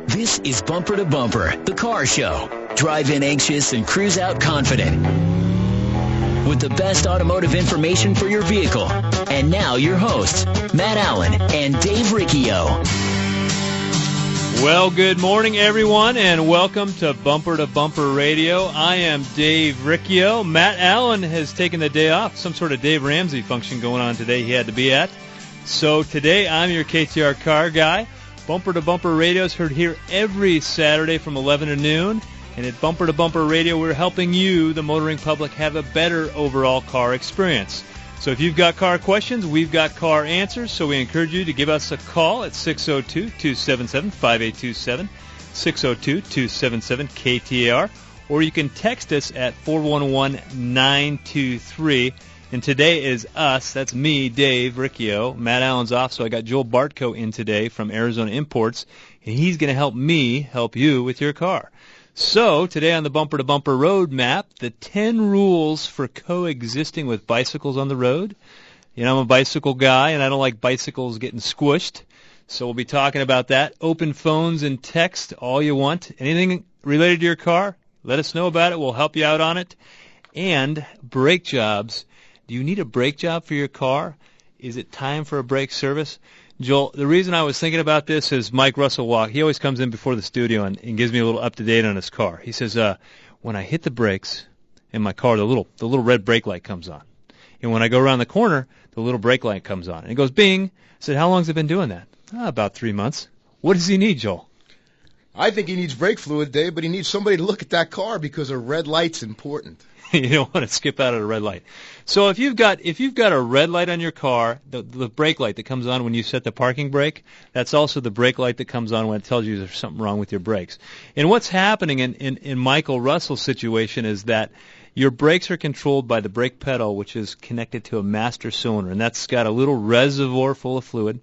This is Bumper to Bumper, the car show. Drive in anxious and cruise out confident. With the best automotive information for your vehicle. And now your hosts, Matt Allen and Dave Riccio. Well, good morning, everyone, and welcome to Bumper Radio. I am Dave Riccio. Matt Allen has taken the day off. Some sort of Dave Ramsey function going on today he had to be at. So today I'm your KTAR car guy. Bumper to Bumper Radio is heard here every Saturday from 11 to noon. And at Bumper to Bumper Radio, we're helping you, the motoring public, have a better overall car experience. So if you've got car questions, we've got car answers. So we encourage you to give us a call at 602-277-5827, 602-277-KTAR, or you can text us at 411-923. And today is us. That's me, Dave Riccio. Matt Allen's off, so I got Joel Bartko in today from Arizona Imports, and he's going to help me help you with your car. So today on the Bumper to Bumper Road Map, the 10 rules for coexisting with bicycles on the road. You know, I'm a bicycle guy, and I don't like bicycles getting squished. So we'll be talking about that. Open phones and text all you want. Anything related to your car, let us know about it. We'll help you out on it. And brake jobs. Do you need a brake job for your car? Is it time for a brake service? Joel, the reason I was thinking about this is Mike Russell he always comes in before the studio and gives me a little up-to-date on his car. He says, when I hit the brakes in my car, the little red brake light comes on. And when I go around the corner, the little brake light comes on. And it goes bing. I said, how long has it been doing that? About 3 months. What does he need, Joel? I think he needs brake fluid, Dave, but he needs somebody to look at that car because a red light's important. You don't want to skip out at a red light. So if you've got a red light on your car, the brake light that comes on when you set the parking brake, that's also the brake light that comes on when it tells you there's something wrong with your brakes. And what's happening in Michael Russell's situation is that your brakes are controlled by the brake pedal, which is connected to a master cylinder, and that's got a little reservoir full of fluid,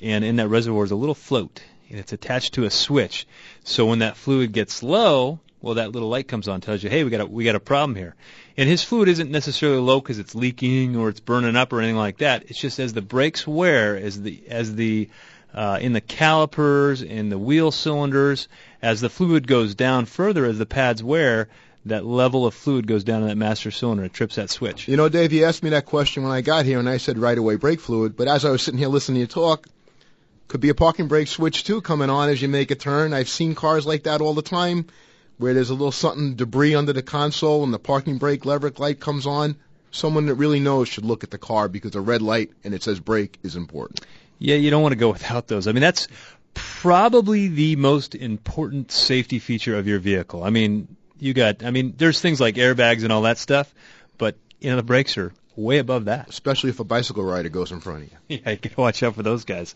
and in that reservoir is a little float, and it's attached to a switch. So when that fluid gets low, well, that little light comes on, tells you, hey, we got a problem here. And his fluid isn't necessarily low because it's leaking or it's burning up or anything like that. It's just as the brakes wear, in the calipers, in the wheel cylinders, as the fluid goes down further, as the pads wear, that level of fluid goes down in that master cylinder. It trips that switch. You know, Dave, you asked me that question when I got here, and I said right away brake fluid. But as I was sitting here listening to you talk, could be a parking brake switch, too, coming on as you make a turn. I've seen cars like that all the time, where there's a little something, debris under the console, and the parking brake lever light comes on. Someone that really knows should look at the car because a red light and it says brake is important. Yeah, you don't want to go without those. I mean, that's probably the most important safety feature of your vehicle. I mean, there's things like airbags and all that stuff, but, the brakes are way above that. Especially if a bicycle rider goes in front of you. Yeah, you got to watch out for those guys.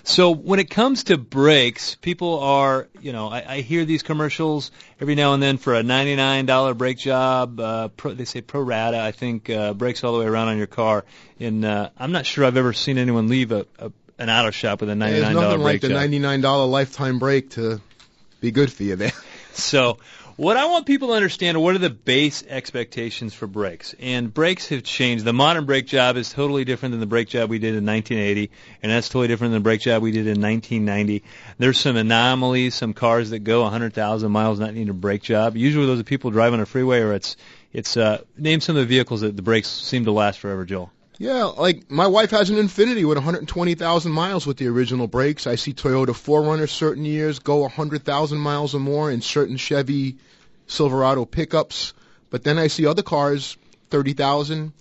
So when it comes to brakes, people are, I hear these commercials every now and then for a $99 brake job. They say pro rata, I think, brakes all the way around on your car. And I'm not sure I've ever seen anyone leave an auto shop with a $99 brake job. There's nothing like the $99 lifetime brake to be good for you there. So what I want people to understand are what are the base expectations for brakes. And brakes have changed. The modern brake job is totally different than the brake job we did in 1980, and that's totally different than the brake job we did in 1990. There's some anomalies, some cars that go 100,000 miles not needing a brake job. Usually those are people driving on a freeway, or it's name some of the vehicles that the brakes seem to last forever, Joel. Yeah, like my wife has an Infiniti with 120,000 miles with the original brakes. I see Toyota 4Runners certain years go 100,000 miles or more in certain Chevy Silverado pickups. But then I see other cars, 30,000.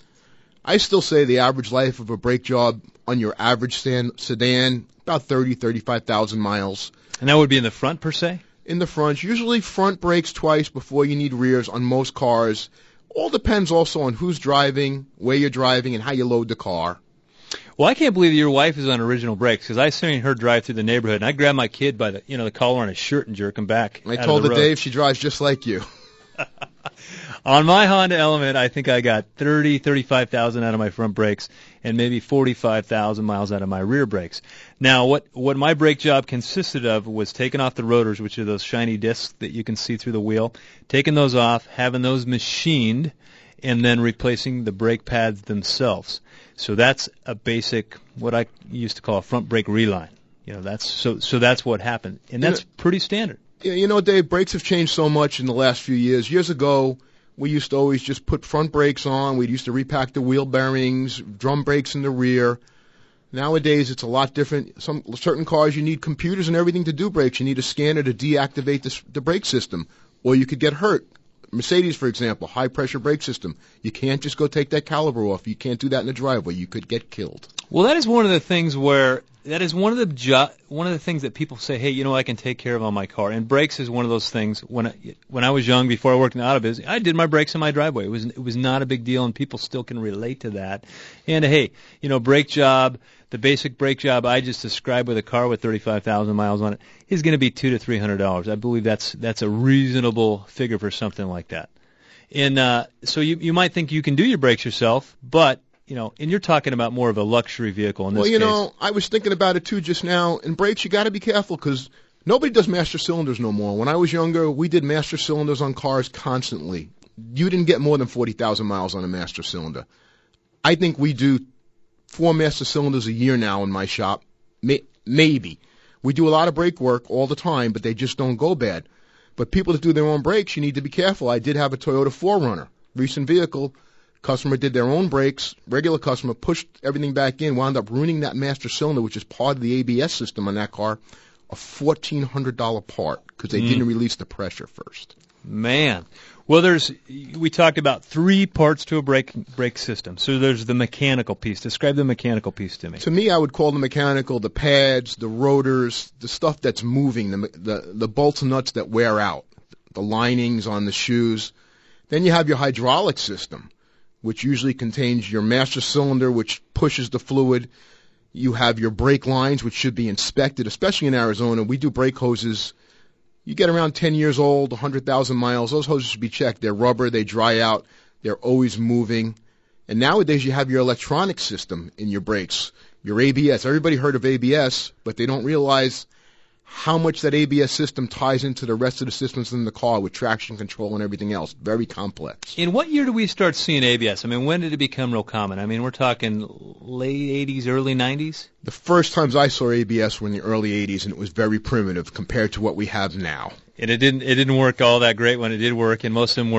I still say the average life of a brake job on your average sedan, about 35,000 miles. And that would be in the front, per se? In the front. Usually front brakes twice before you need rears on most cars. All depends also on who's driving, where you're driving, and how you load the car. Well, I can't believe that your wife is on original brakes, because I seen her drive through the neighborhood, and I grabbed my kid by the collar on his shirt and jerk him back. I told her, Dave, she drives just like you. On my Honda Element, I think I got 35,000 out of my front brakes and maybe 45,000 miles out of my rear brakes. Now, what my brake job consisted of was taking off the rotors, which are those shiny discs that you can see through the wheel, taking those off, having those machined, and then replacing the brake pads themselves. So that's a basic, what I used to call a front brake reline. That's what happened, and that's pretty standard. Yeah, Dave, brakes have changed so much in the last few years. Years ago, we used to always just put front brakes on. We used to repack the wheel bearings, drum brakes in the rear. Nowadays, it's a lot different. Certain cars, you need computers and everything to do brakes. You need a scanner to deactivate the brake system, or you could get hurt. Mercedes, for example, high-pressure brake system. You can't just go take that caliper off. You can't do that in the driveway. You could get killed. Well, that is one of the things one of the things that people say, hey, I can take care of on my car. And brakes is one of those things. When I was young, before I worked in the auto business, I did my brakes in my driveway. It was not a big deal, and people still can relate to that. And hey, brake job, the basic brake job I just described with a car with 35,000 miles on it is going to be $200 to $300. I believe that's a reasonable figure for something like that. And so you might think you can do your brakes yourself, but and you're talking about more of a luxury vehicle in this case. Well, I was thinking about it too just now. In brakes, you got to be careful because nobody does master cylinders no more. When I was younger, we did master cylinders on cars constantly. You didn't get more than 40,000 miles on a master cylinder. I think we do 4 master cylinders a year now in my shop. Maybe. We do a lot of brake work all the time, but they just don't go bad. But people that do their own brakes, you need to be careful. I did have a Toyota 4Runner, recent vehicle. Customer did their own brakes, regular customer, pushed everything back in, wound up ruining that master cylinder, which is part of the ABS system on that car, a $1,400 part because they didn't release the pressure first. Man. Well, we talked about 3 parts to a brake system. So there's the mechanical piece. Describe the mechanical piece to me. To me, I would call the mechanical the pads, the rotors, the stuff that's moving, the bolts and nuts that wear out, the linings on the shoes. Then you have your hydraulic system, which usually contains your master cylinder, which pushes the fluid. You have your brake lines, which should be inspected, especially in Arizona. We do brake hoses. You get around 10 years old, 100,000 miles, those hoses should be checked. They're rubber, they dry out, they're always moving. And nowadays you have your electronic system in your brakes, your ABS. Everybody heard of ABS, but they don't realize how much that ABS system ties into the rest of the systems in the car with traction control and everything else. Very complex. In what year did we start seeing ABS? I mean, when did it become real common? I mean, we're talking late 80s, early 90s? The first times I saw ABS were in the early 80s, and it was very primitive compared to what we have now. And it didn't work all that great when it did work, and most of them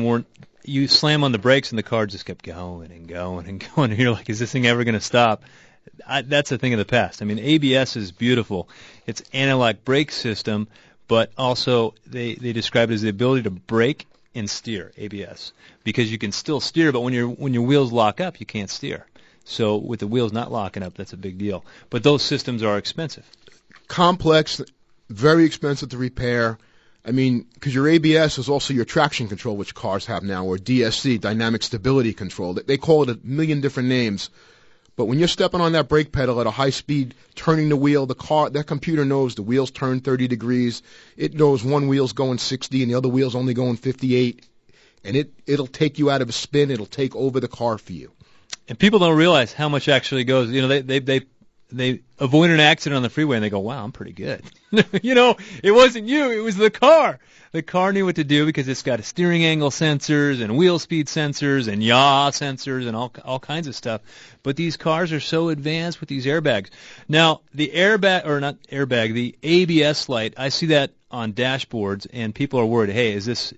weren't. You slam on the brakes, and the car just kept going and going and going, and you're like, is this thing ever going to stop? That's a thing of the past. I mean, ABS is beautiful. It's analog brake system, but also they describe it as the ability to brake and steer, ABS, because you can still steer, but when your wheels lock up, you can't steer. So with the wheels not locking up, that's a big deal. But those systems are expensive. Complex, very expensive to repair. I mean, because your ABS is also your traction control, which cars have now, or DSC, dynamic stability control. They call it a million different names. But when you're stepping on that brake pedal at a high speed, turning the wheel, that computer knows the wheels turn 30 degrees. It knows one wheel's going 60 and the other wheel's only going 58. And it'll take you out of a spin. It'll take over the car for you. And people don't realize how much actually goes. They avoid an accident on the freeway and they go, wow, I'm pretty good. It wasn't you. It was the car. The car knew what to do because it's got steering angle sensors and wheel speed sensors and yaw sensors and all kinds of stuff. But these cars are so advanced with these airbags. Now, the the ABS light, I see that on dashboards and people are worried, hey, is this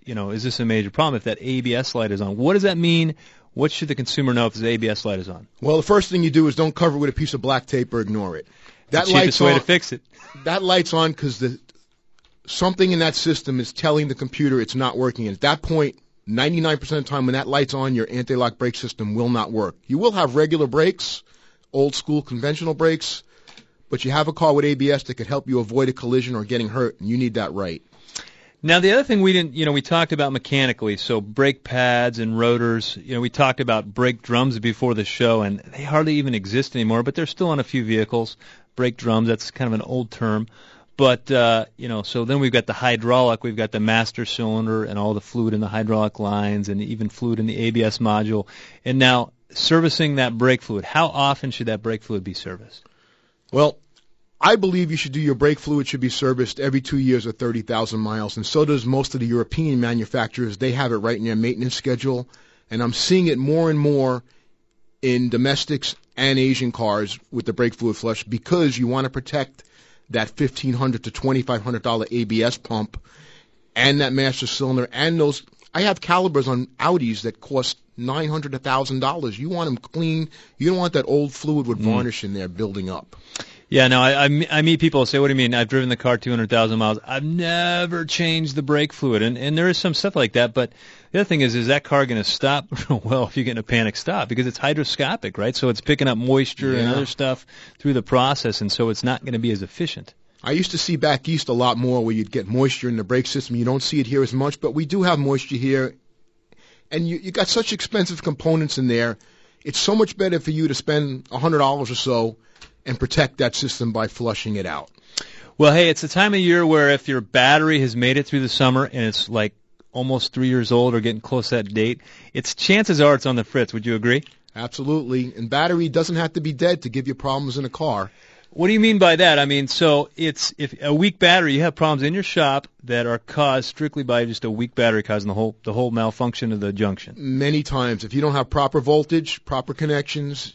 a major problem if that ABS light is on? What does that mean? What should the consumer know if the ABS light is on? Well, the first thing you do is don't cover it with a piece of black tape or ignore it. That's the cheapest way to fix it. That light's on because something in that system is telling the computer it's not working. And at that point, 99% of the time when that light's on, your anti-lock brake system will not work. You will have regular brakes, old school conventional brakes, but you have a car with ABS that could help you avoid a collision or getting hurt, and you need that right. Now, the other thing we talked about mechanically, so brake pads and rotors. We talked about brake drums before the show, and they hardly even exist anymore, but they're still on a few vehicles. Brake drums, that's kind of an old term. But, so then we've got the hydraulic, we've got the master cylinder and all the fluid in the hydraulic lines and even fluid in the ABS module. And now, servicing that brake fluid, how often should that brake fluid be serviced? Well, I believe you should do your brake fluid should be serviced every 2 years or 30,000 miles, and so does most of the European manufacturers. They have it right in their maintenance schedule, and I'm seeing it more and more in domestics and Asian cars with the brake fluid flush because you want to protect that $1,500 to $2,500 ABS pump and that master cylinder and those. I have calibers on Audis that cost $900 to $1,000. You want them clean. You don't want that old fluid with varnish in there building up. Yeah, no, I meet people who say, what do you mean? I've driven the car 200,000 miles. I've never changed the brake fluid. And there is some stuff like that. But the other thing is that car going to stop? Well, if you get in a panic stop, because it's hydroscopic, right? So it's picking up moisture and other stuff through the process, and so it's not going to be as efficient. I used to see back east a lot more where you'd get moisture in the brake system. You don't see it here as much, but we do have moisture here. And you got such expensive components in there. It's so much better for you to spend $100 or so and protect that system by flushing it out. Well, hey, it's the time of year where if your battery has made it through the summer and it's like almost 3 years old or getting close to that date, chances are it's on the fritz. Would you agree? Absolutely. And battery doesn't have to be dead to give you problems in a car. What do you mean by that? I mean, so if a weak battery, you have problems in your shop that are caused strictly by just a weak battery causing the whole malfunction of the junction. Many times, if you don't have proper voltage, proper connections,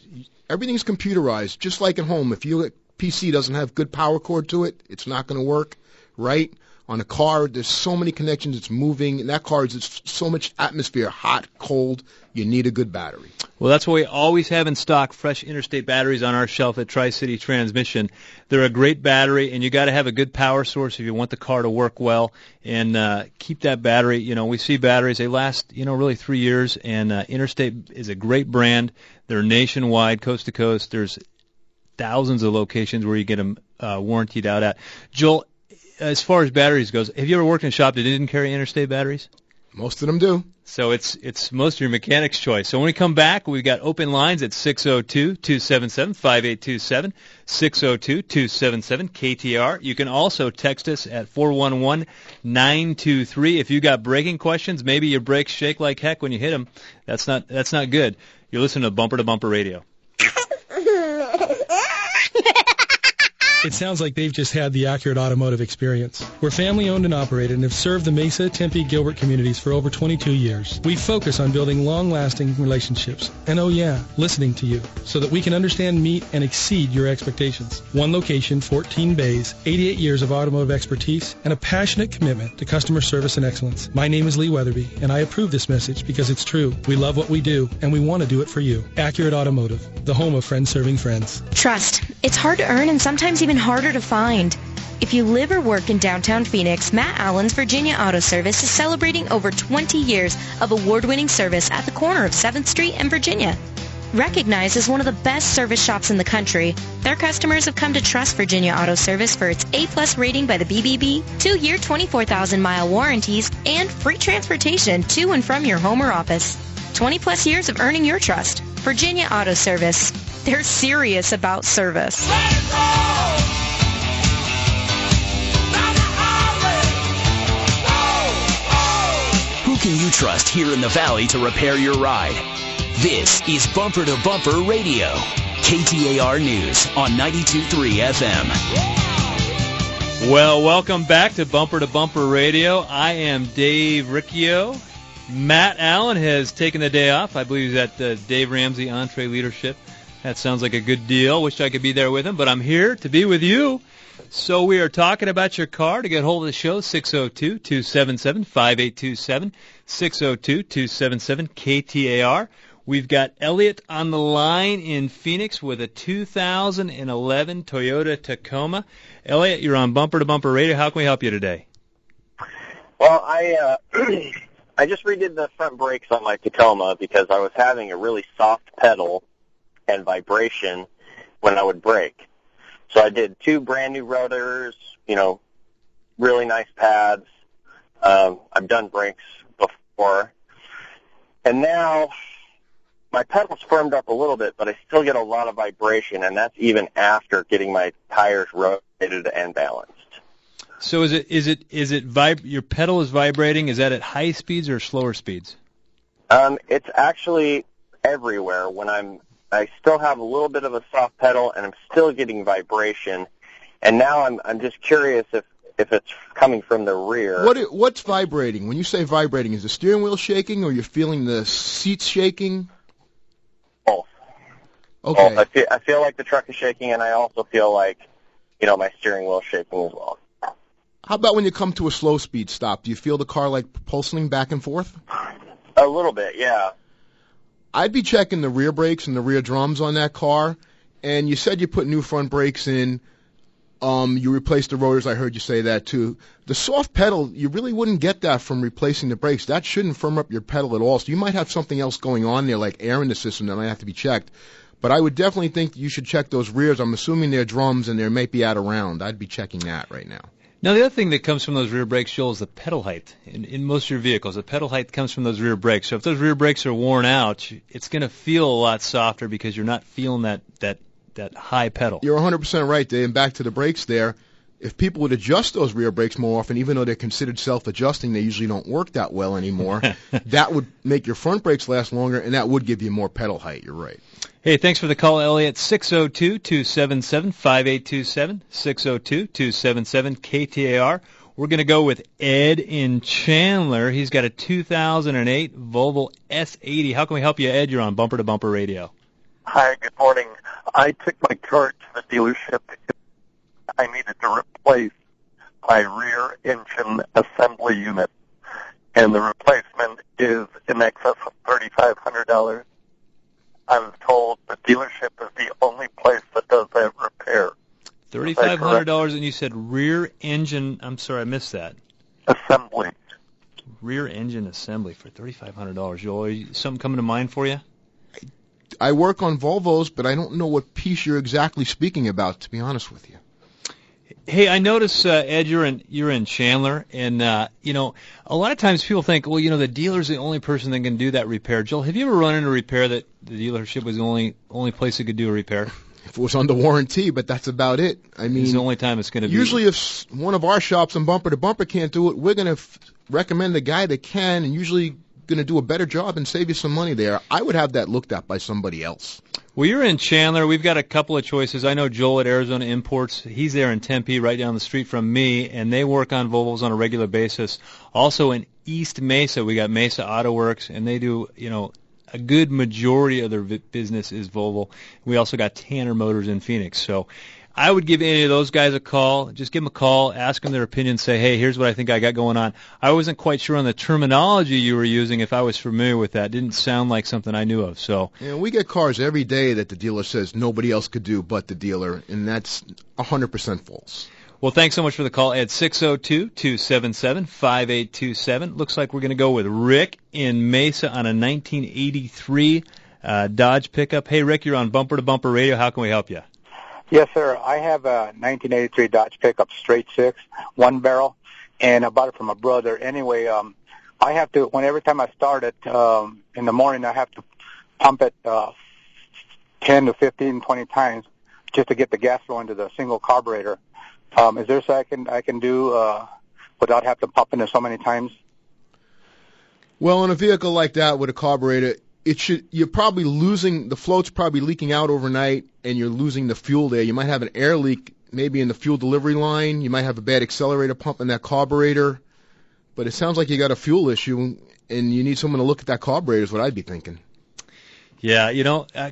everything's computerized, just like at home. If your PC doesn't have good power cord to it, it's not going to work, right? On a car, there's so many connections, it's moving. In that car, it's so much atmosphere, hot, cold. You need a good battery. Well, that's why we always have in stock fresh Interstate batteries on our shelf at Tri-City Transmission. They're a great battery, and you got to have a good power source if you want the car to work well. And keep that battery. You know, we see batteries, they last, really 3 years, and Interstate is a great brand. They're nationwide, coast to coast. There's thousands of locations where you get them warrantied out at. Joel, as far as batteries goes, have you ever worked in a shop that didn't carry Interstate batteries? Most of them do. So it's most of your mechanic's choice. So when we come back, we've got open lines at 602-277-5827, 602-277 KTAR. You can also text us at 411-923. If you got braking questions, maybe your brakes shake like heck when you hit them. That's not good. You're listening to Bumper to Bumper Radio. It sounds like they've just had the accurate automotive experience. We're family-owned and operated and have served the Mesa, Tempe, Gilbert communities for over 22 years. We focus on building long-lasting relationships and, listening to you so that we can understand, meet, and exceed your expectations. One location, 14 bays, 88 years of automotive expertise, and a passionate commitment to customer service and excellence. My name is Lee Weatherby, and I approve this message because it's true. We love what we do, and we want to do it for you. Accurate Automotive, the home of friends serving friends. Trust. It's hard to earn and sometimes even harder to find. If you live or work in downtown Phoenix, Matt Allen's Virginia Auto Service is celebrating over 20 years of award-winning service at the corner of 7th Street and Virginia. Recognized as one of the best service shops in the country, their customers have come to trust Virginia Auto Service for its A+ rating by the BBB, 2-year 24,000-mile warranties, and free transportation to and from your home or office. 20-plus years of earning your trust. Virginia Auto Service. They're serious about service. Who can you trust here in the Valley to repair your ride? This is Bumper to Bumper Radio, KTAR News on 92.3 FM. Well, welcome back to Bumper Radio. I am Dave Riccio. Matt Allen has taken the day off. I believe he's at the Dave Ramsey Entree Leadership. That sounds like a good deal. Wish I could be there with him, but I'm here to be with you. So we are talking about your car. To get hold of the show, 602-277-5827, 602-277-KTAR. We've got Elliot on the line in Phoenix with a 2011 Toyota Tacoma. Elliot, you're on Bumper to Bumper Radio. How can we help you today? Well, I just redid the front brakes on my Tacoma because I was having a really soft pedal and vibration when I would brake. So I did 2 brand new rotors, really nice pads. I've done brakes before. And now my pedal's firmed up a little bit, but I still get a lot of vibration, and that's even after getting my tires rotated and balanced. So your pedal is vibrating? Is that at high speeds or slower speeds? It's actually everywhere. I still have a little bit of a soft pedal, and I'm still getting vibration. And now I'm just curious if it's coming from the rear. What's vibrating? When you say vibrating, is the steering wheel shaking, or you're feeling the seats shaking? Both. Okay. Well, I feel like the truck is shaking, and I also feel like, my steering wheel is shaking as well. How about when you come to a slow speed stop? Do you feel the car like pulsing back and forth? A little bit, yeah. I'd be checking the rear brakes and the rear drums on that car. And you said you put new front brakes in. You replaced the rotors. I heard you say that too. The soft pedal, you really wouldn't get that from replacing the brakes. That shouldn't firm up your pedal at all. So you might have something else going on there, like air in the system, that might have to be checked. But I would definitely think you should check those rears. I'm assuming they're drums and they might be out of round. I'd be checking that right now. Now, the other thing that comes from those rear brakes, Joel, is the pedal height. In most of your vehicles, the pedal height comes from those rear brakes. So if those rear brakes are worn out, it's going to feel a lot softer because you're not feeling that high pedal. You're 100% right, Dave. And back to the brakes there, if people would adjust those rear brakes more often, even though they're considered self-adjusting, they usually don't work that well anymore. That would make your front brakes last longer, and that would give you more pedal height. You're right. Hey, thanks for the call, Elliot. 602-277-5827, 602-277 KTAR. We're going to go with Ed in Chandler. He's got a 2008 Volvo S80. How can we help you, Ed? You're on Bumper to Bumper Radio. Hi, good morning. I took my car to the dealership. I needed to replace my rear engine assembly unit, and the replacement is in excess of $3,500. I was told the dealership is the only place that does that repair. $3,500, and you said rear engine. I'm sorry, I missed that. Assembly. Rear engine assembly for $3,500. Joel, something coming to mind for you? I work on Volvos, but I don't know what piece you're exactly speaking about, to be honest with you. Hey, I notice, Ed, you're in Chandler, and a lot of times people think, well, the dealer's the only person that can do that repair. Joel, have you ever run into a repair that the dealership was the only place that could do a repair? If it was under warranty, but that's about it. I mean, it's the only time it's going to be. Usually, if one of our shops on Bumper to Bumper can't do it, we're going to recommend a guy that can, and usually going to do a better job and save you some money there. I would have that looked at by somebody else. Well, you're in Chandler. We've got a couple of choices. I know Joel at Arizona Imports. He's there in Tempe, right down the street from me, and they work on Volvos on a regular basis. Also in East Mesa, we got Mesa Auto Works, and they do, a good majority of their business is Volvo. We also got Tanner Motors in Phoenix. So I would give any of those guys a call. Just give them a call, ask them their opinion, say, hey, here's what I think I got going on. I wasn't quite sure on the terminology you were using if I was familiar with that. It didn't sound like something I knew of. So we get cars every day that the dealer says nobody else could do but the dealer, and that's 100% false. Well, thanks so much for the call, Ed. 602-277-5827. Looks like we're going to go with Rick in Mesa on a 1983 Dodge pickup. Hey, Rick, you're on Bumper to Bumper Radio. How can we help you? Yes, sir. I have a 1983 Dodge pickup, straight six, one barrel, and I bought it from a brother. Anyway, I have to, every time I start it in the morning, I have to pump it 10 to 15, 20 times just to get the gas flow into the single carburetor. Is there something I can do without having to pump it so many times? Well, in a vehicle like that with a carburetor, you're probably losing, the float's probably leaking out overnight, and you're losing the fuel there. You might have an air leak maybe in the fuel delivery line. You might have a bad accelerator pump in that carburetor. But it sounds like you got a fuel issue, and you need someone to look at that carburetor is what I'd be thinking. Yeah,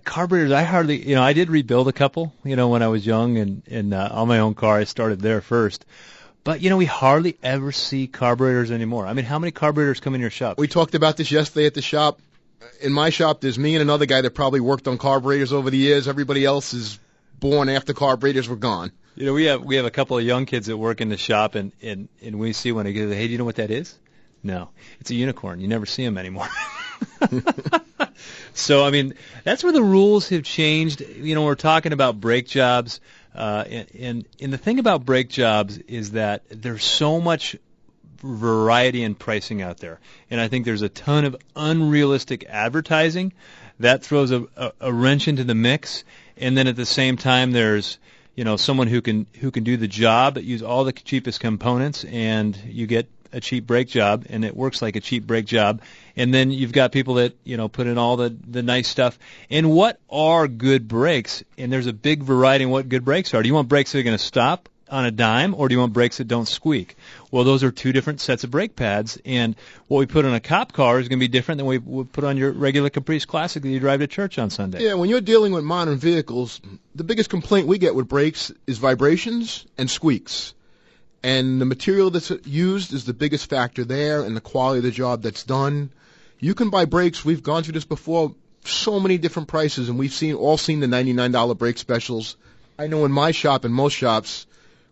carburetors, I did rebuild a couple, when I was young, and on my own car, I started there first. But, we hardly ever see carburetors anymore. I mean, how many carburetors come in your shop? We talked about this yesterday at the shop. In my shop, there's me and another guy that probably worked on carburetors over the years. Everybody else is born after carburetors were gone. We have a couple of young kids that work in the shop, and we see one. He goes, hey, do you know what that is? No. It's a unicorn. You never see them anymore. So, I mean, that's where the rules have changed. We're talking about brake jobs. And the thing about brake jobs is that there's so much variety in pricing out there. And I think there's a ton of unrealistic advertising that throws a wrench into the mix. And then at the same time, there's someone who can do the job, but use all the cheapest components, and you get a cheap brake job, and it works like a cheap brake job. And then you've got people that put in all the nice stuff. And what are good brakes? And there's a big variety in what good brakes are. Do you want brakes that are going to stop on a dime, or do you want brakes that don't squeak? Well, those are two different sets of brake pads, and what we put on a cop car is going to be different than what we put on your regular Caprice Classic that you drive to church on Sunday. Yeah, when you're dealing with modern vehicles, the biggest complaint we get with brakes is vibrations and squeaks. And the material that's used is the biggest factor there, and the quality of the job that's done. You can buy brakes. We've gone through this before, so many different prices, and we've all seen the $99 brake specials. I know in my shop and most shops,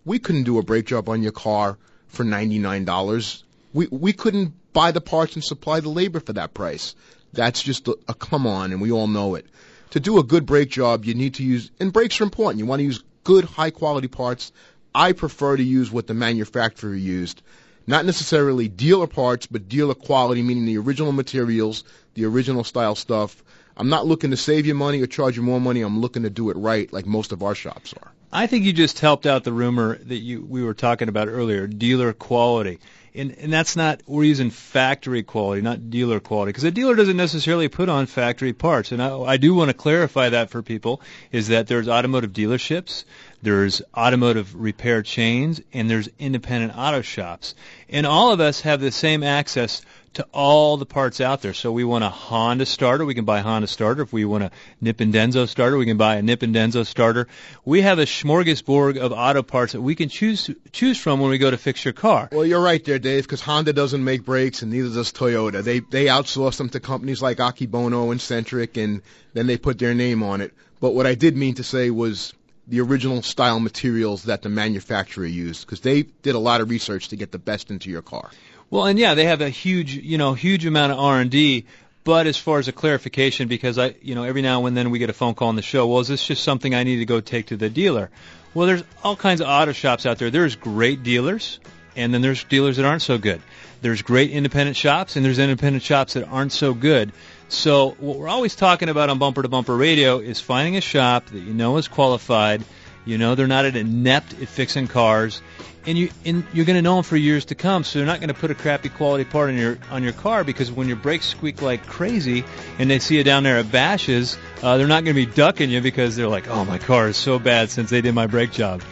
we couldn't do a brake job on your car for $99. We couldn't buy the parts and supply the labor for that price. That's just a come on, and we all know it. To do a good brake job, you need to use, and brakes are important. You want to use good, high-quality parts. I prefer to use what the manufacturer used. Not necessarily dealer parts, but dealer quality, meaning the original materials, the original style stuff. I'm not looking to save you money or charge you more money. I'm looking to do it right, like most of our shops are. I think you just helped out the rumor that we were talking about earlier, dealer quality. And that's not, we're using factory quality, not dealer quality, because a dealer doesn't necessarily put on factory parts. And I do want to clarify that for people, is that there's automotive dealerships, there's automotive repair chains, and there's independent auto shops. And all of us have the same access to all the parts out there. So we want a Honda starter, we can buy a Honda starter. If we want a Nip and Denso starter, we can buy a Nip and Denso starter. We have a smorgasbord of auto parts that we can choose from when we go to fix your car. Well, you're right there, Dave, because Honda doesn't make brakes, and neither does Toyota. They outsource them to companies like Akebono and Centric, and then they put their name on it. But what I did mean to say was the original style materials that the manufacturer used, because they did a lot of research to get the best into your car. Well, and yeah, they have a huge amount of R&D. But as far as a clarification, because every now and then we get a phone call on the show, well, is this just something I need to go take to the dealer? Well, there's all kinds of auto shops out there. There's great dealers, and then there's dealers that aren't so good. There's great independent shops, and there's independent shops that aren't so good. So what we're always talking about on Bumper to Bumper Radio is finding a shop that you know is qualified, they're not inept at fixing cars, and you're going to know them for years to come. So they're not going to put a crappy quality part on your car, because when your brakes squeak like crazy and they see you down there at Bashes, they're not going to be ducking you because they're like, oh, my car is so bad since they did my brake job.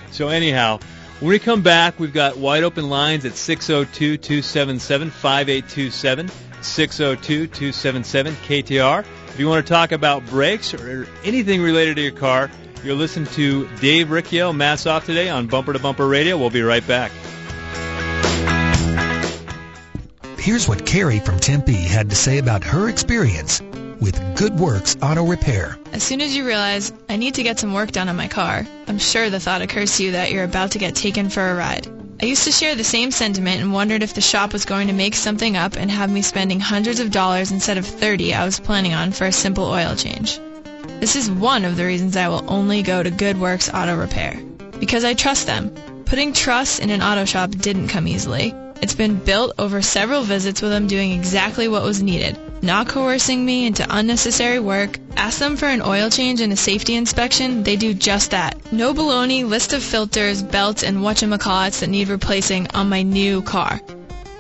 So anyhow, when we come back, we've got wide open lines at 602-277-5827, 602-277 KTAR. If you want to talk about brakes or anything related to your car, you're listening to Dave Riccio, Matt's off today on Bumper to Bumper Radio. We'll be right back. Here's what Carrie from Tempe had to say about her experience with Good Works Auto Repair. As soon as you realize, I need to get some work done on my car, I'm sure the thought occurs to you that you're about to get taken for a ride. I used to share the same sentiment and wondered if the shop was going to make something up and have me spending hundreds of dollars instead of $30 I was planning on for a simple oil change. This is one of the reasons I will only go to Good Works Auto Repair. Because I trust them. Putting trust in an auto shop didn't come easily. It's been built over several visits with them doing exactly what was needed, not coercing me into unnecessary work. Ask them for an oil change and a safety inspection, they do just that. No baloney, list of filters, belts, and whatchamacallits that need replacing on my new car.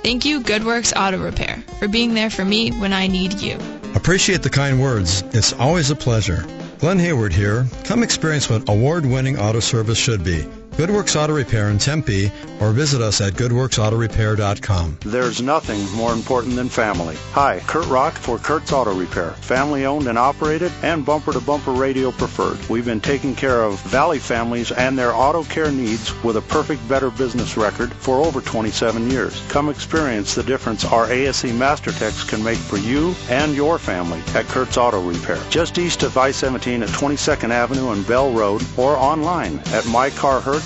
Thank you, Good Works Auto Repair, for being there for me when I need you. Appreciate the kind words. It's always a pleasure. Glenn Hayward here. Come experience what award-winning auto service should be. Good Works Auto Repair in Tempe, or visit us at goodworksautorepair.com. There's nothing more important than family. Hi, Kurt Rock for Kurt's Auto Repair. Family owned and operated, and Bumper to Bumper Radio preferred. We've been taking care of Valley families and their auto care needs with a perfect Better Business record for over 27 years. Come experience the difference our ASE Master Techs can make for you and your family at Kurt's Auto Repair. Just east of I-17 at 22nd Avenue and Bell Road, or online at mycarhurts.com.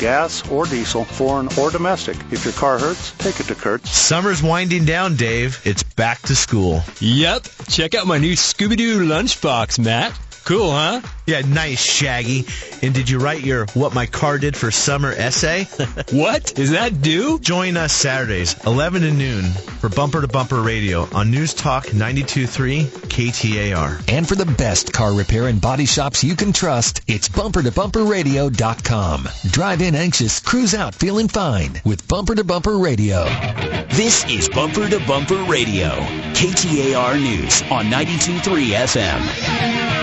Gas or diesel, foreign or domestic. If your car hurts, take it to Kurt's. Summer's winding down, Dave. It's back to school. Yep. Check out my new Scooby-Doo lunchbox, Matt. Cool, huh? Yeah, nice, Shaggy. And did you write your What My Car Did for Summer essay? What? Is that due? Join us Saturdays, 11 to noon, for Bumper to Bumper Radio on News Talk 92.3 KTAR. And for the best car repair and body shops you can trust, it's bumpertobumperradio.com. Drive in anxious, cruise out feeling fine with Bumper to Bumper Radio. This is Bumper to Bumper Radio, KTAR News on 92.3 FM.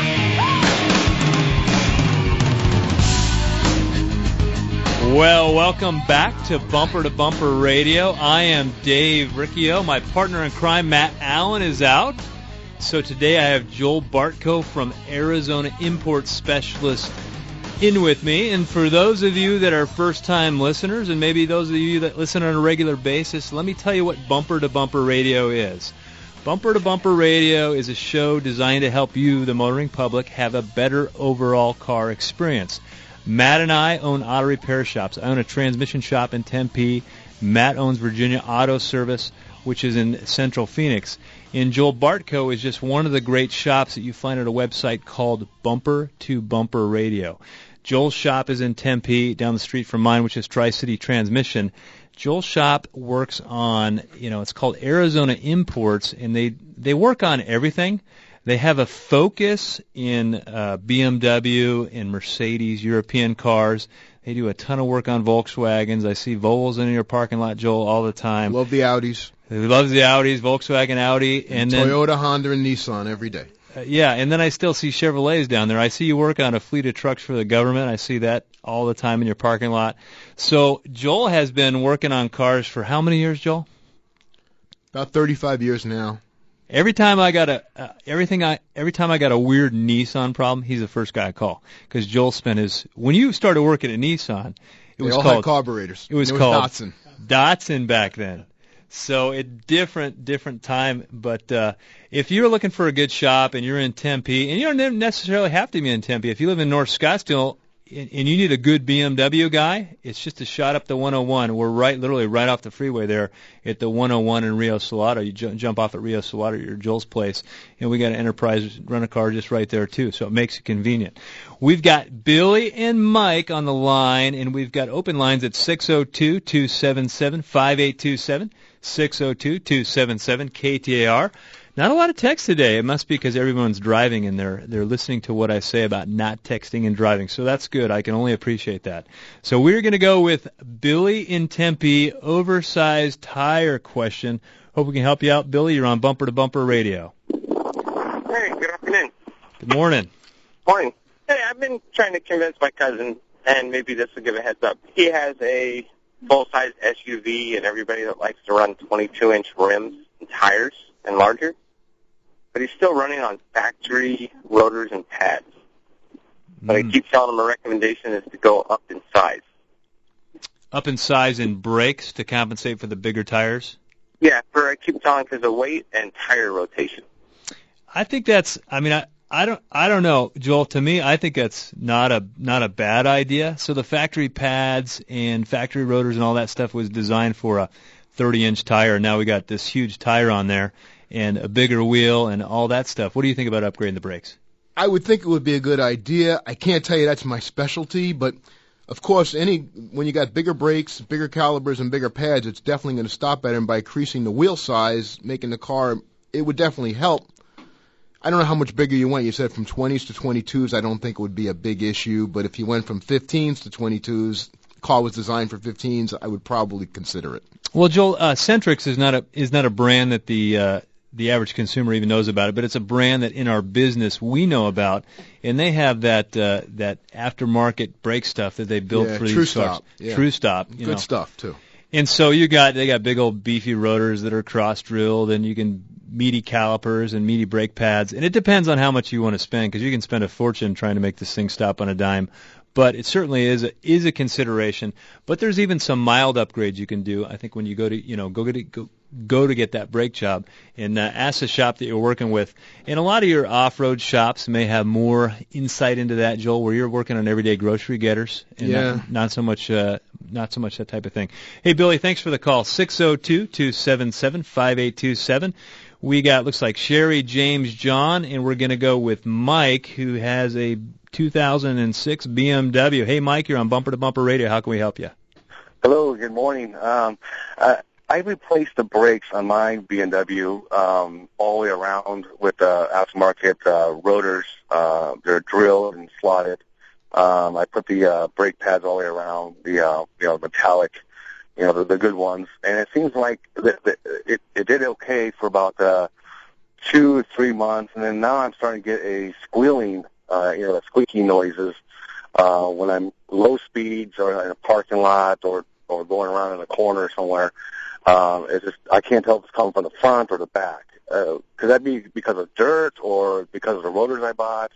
Well, welcome back to Bumper to Bumper Radio. I am Dave Riccio. My partner in crime, Matt Allen, is out. So today I have Joel Bartko from Arizona Import Specialist in with me. And for those of you that are first-time listeners, and maybe those of you that listen on a regular basis, let me tell you what Bumper to Bumper Radio is. Bumper to Bumper Radio is a show designed to help you, the motoring public, have a better overall car experience. Matt and I own auto repair shops. I own a transmission shop in Tempe. Matt owns Virginia Auto Service, which is in Central Phoenix. And Joel Bartko is just one of the great shops that you find at a website called Bumper to Bumper Radio. Joel's shop is in Tempe, down the street from mine, which is Tri-City Transmission. Joel's shop works on, it's called Arizona Imports, and they work on everything. They have a focus in BMW and Mercedes, European cars. They do a ton of work on Volkswagens. I see Volvos in your parking lot, Joel, all the time. Love the Audis. He loves the Audis, Volkswagen, Audi. And then Toyota, Honda, and Nissan every day. Yeah, and then I still see Chevrolets down there. I see you work on a fleet of trucks for the government. I see that all the time in your parking lot. So Joel has been working on cars for how many years, Joel? About 35 years now. Every time I got a weird Nissan problem, he's the first guy I call, because Joel spent when you started working at Nissan, They all had carburetors. It was called Datsun back then. So it different time. But if you're looking for a good shop and you're in Tempe, and you don't necessarily have to be in Tempe, if you live in North Scottsdale and you need a good BMW guy, it's just a shot up the 101. We're literally right off the freeway there at the 101 in Rio Salado. You jump off at Rio Salado at your Joel's place, and we got an Enterprise rent-a-car just right there too, so it makes it convenient. We've got Billy and Mike on the line, and we've got open lines at 602-277-5827, 602-277-KTAR. Not a lot of text today. It must be because everyone's driving and they're listening to what I say about not texting and driving. So that's good. I can only appreciate that. So we're going to go with Billy in Tempe, oversized tire question. Hope we can help you out. Billy, you're on Bumper to Bumper Radio. Hey, good afternoon. Good morning. Morning. Hey, I've been trying to convince my cousin, and maybe this will give a heads up. He has a full-size SUV, and everybody that likes to run 22-inch rims and tires and larger. But he's still running on factory rotors and pads. But I keep telling him a recommendation is to go up in size. Up in size in brakes to compensate for the bigger tires? Yeah, I keep telling him because of weight and tire rotation. I think that's. I don't know, Joel. To me, I think that's not a bad idea. So the factory pads and factory rotors and all that stuff was designed for a 30-inch tire. Now we got this huge tire on there and a bigger wheel and all that stuff. What do you think about upgrading the brakes? I would think it would be a good idea. I can't tell you that's my specialty, but of course, when you got bigger brakes, bigger calibers, and bigger pads, it's definitely going to stop better. And by increasing the wheel size, making the car, it would definitely help. I don't know how much bigger you went. You said from 20s to 22s. I don't think it would be a big issue. But if you went from 15s to 22s, the car was designed for 15s, I would probably consider it. Well, Joel, Centrix is not a brand that the average consumer even knows about it, but it's a brand that in our business we know about, and they have that aftermarket brake stuff that they build for these cars. Yeah. True Stop, good stuff too. And so they got big old beefy rotors that are cross drilled, and you can meaty calipers and meaty brake pads, and it depends on how much you want to spend, because you can spend a fortune trying to make this thing stop on a dime. But it certainly is a consideration. But there's even some mild upgrades you can do. I think when you go to get that brake job, and ask the shop that you're working with. And a lot of your off-road shops may have more insight into that, Joel, where you're working on everyday grocery getters, and not so much that type of thing. Hey, Billy, thanks for the call. 602-277-5827. We got, looks like Sherry, James, John, and we're going to go with Mike, who has a 2006 BMW. Hey, Mike, you're on Bumper to Bumper Radio. How can we help you? Hello, good morning. I replaced the brakes on my BMW all the way around with aftermarket rotors. They're drilled and slotted. I put the brake pads all the way around, the metallic, the good ones. And it seems like it did okay for about 2 or 3 months, and then now I'm starting to get a squealing, squeaky noises when I'm low speeds or in a parking lot or going around in a corner somewhere. It's just, I can't tell if it's coming from the front or the back. Could that be because of dirt or because of the rotors I bought,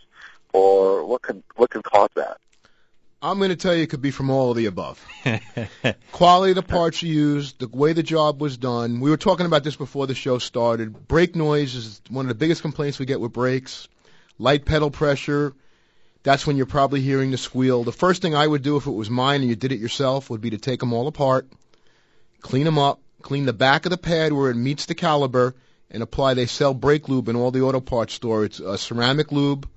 or what could cause that? I'm going to tell you it could be from all of the above. Quality of the parts you used, the way the job was done. We were talking about this before the show started. Brake noise is one of the biggest complaints we get with brakes. Light pedal pressure, that's when you're probably hearing the squeal. The first thing I would do if it was mine and you did it yourself would be to take them all apart, clean them up, clean the back of the pad where it meets the caliper, and apply. They sell brake lube in all the auto parts store. It's a ceramic lube.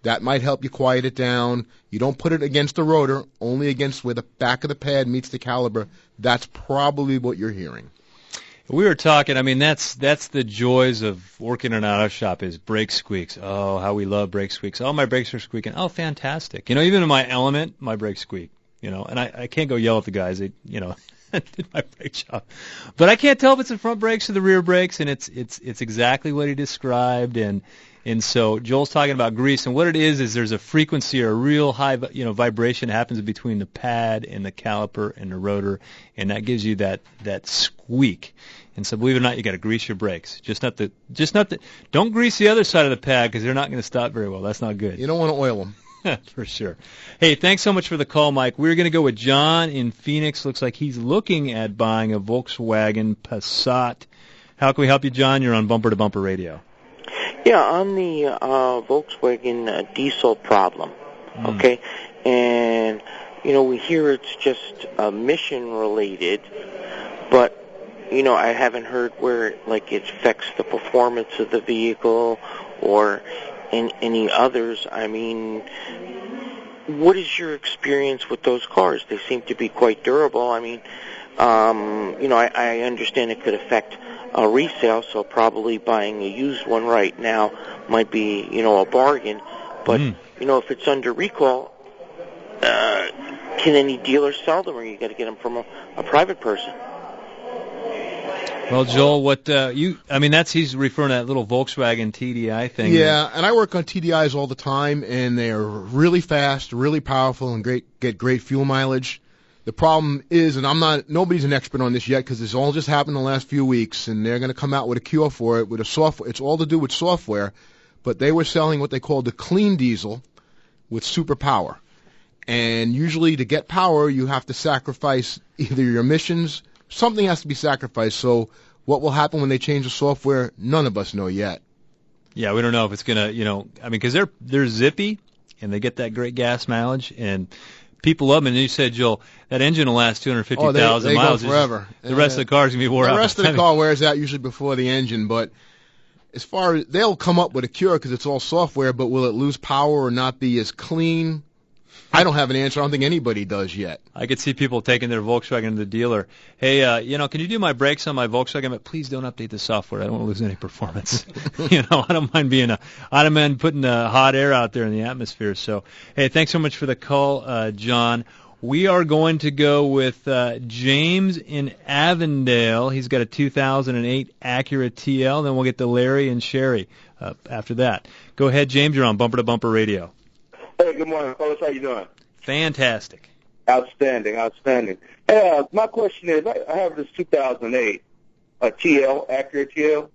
That might help you quiet it down. You don't put it against the rotor, only against where the back of the pad meets the caliper. That's probably what you're hearing. We were talking, I mean, that's the joys of working in an auto shop is brake squeaks. Oh, how we love brake squeaks. Oh, my brakes are squeaking. Oh, fantastic. You know, even in my Element, my brakes squeak. You know, and I can't go yell at the guys. They, you know, did my brake job. But I can't tell if it's the front brakes or the rear brakes, and it's exactly what he described. And so Joel's talking about grease, and what it is there's a frequency or a real high, vibration happens between the pad and the caliper and the rotor, and that gives you that squeak. And so believe it or not, you got to grease your brakes. Just not the. Don't grease the other side of the pad because they're not going to stop very well. That's not good. You don't want to oil them. For sure. Hey, thanks so much for the call, Mike. We're going to go with John in Phoenix. Looks like he's looking at buying a Volkswagen Passat. How can we help you, John? You're on Bumper to Bumper Radio. Yeah, on the Volkswagen diesel problem, okay? And, we hear it's just emission-related, but, I haven't heard where, it affects the performance of the vehicle or any others. I mean, what is your experience with those cars? They seem to be quite durable. I mean, I understand it could affect a resale, so probably buying a used one right now might be, a bargain. But, if it's under recall, can any dealer sell them, or you got to get them from a private person? Well, Joel, he's referring to that little Volkswagen TDI thing. Yeah, and I work on TDIs all the time, and they are really fast, really powerful, and get great fuel mileage. The problem is, and nobody's an expert on this yet because this all just happened in the last few weeks, and they're going to come out with a cure for it with a software. It's all to do with software, but they were selling what they called the clean diesel with super power. And usually to get power, you have to sacrifice either your emissions, something has to be sacrificed. So what will happen when they change the software, none of us know yet. Yeah, we don't know if it's going to, because they're zippy, and they get that great gas mileage, and people love them. And you said, Joel, that engine will last 250,000 miles. Go forever. The rest of the car is going to be wore out. The rest of the car wears out usually before the engine. But as far as they'll come up with a cure because it's all software, but will it lose power or not be as clean? I don't have an answer. I don't think anybody does yet. I could see people taking their Volkswagen to the dealer. Hey, can you do my brakes on my Volkswagen? But please don't update the software. I don't want to lose any performance. I don't mind putting hot air out there in the atmosphere. So, hey, thanks so much for the call, John. We are going to go with James in Avondale. He's got a 2008 Acura TL. Then we'll get to Larry and Sherry after that. Go ahead, James. You're on Bumper to Bumper Radio. Hey, good morning, fellas. How you doing? Fantastic. Outstanding. Hey, my question is, I have this 2008 TL, Acura TL,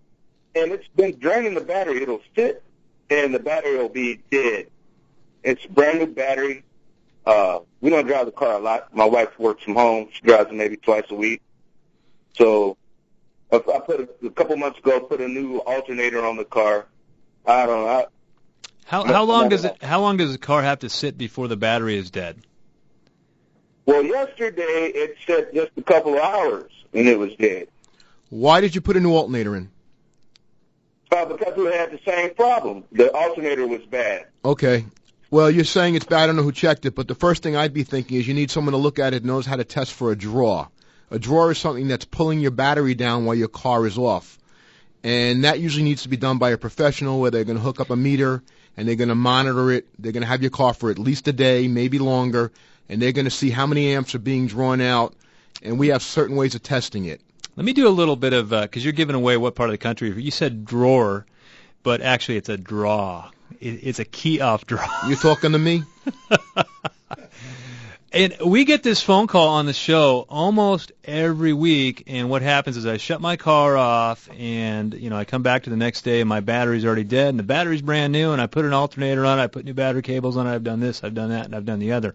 and it's been draining the battery. It'll sit, and the battery will be dead. It's a brand new battery. We don't drive the car a lot. My wife works from home. She drives it maybe twice a week. So I put a couple months ago, put a new alternator on the car. I don't know. How long does the car have to sit before the battery is dead? Well, yesterday it sat just a couple of hours and it was dead. Why did you put a new alternator in? Because we had the same problem. The alternator was bad. Okay. Well, you're saying it's bad. I don't know who checked it, but the first thing I'd be thinking is you need someone to look at it and knows how to test for a draw. A draw is something that's pulling your battery down while your car is off. And that usually needs to be done by a professional where they're going to hook up a meter and they're going to monitor it. They're going to have your car for at least a day, maybe longer, and they're going to see how many amps are being drawn out, and we have certain ways of testing it. Let me do a little bit of, because you're giving away what part of the country. You said drawer, but actually it's a draw. It's a key-off drawer. You talking to me? And we get this phone call on the show almost every week, and what happens is I shut my car off, and I come back to the next day, and my battery's already dead, and the battery's brand new, and I put an alternator on it, I put new battery cables on it, I've done this, I've done that, and I've done the other.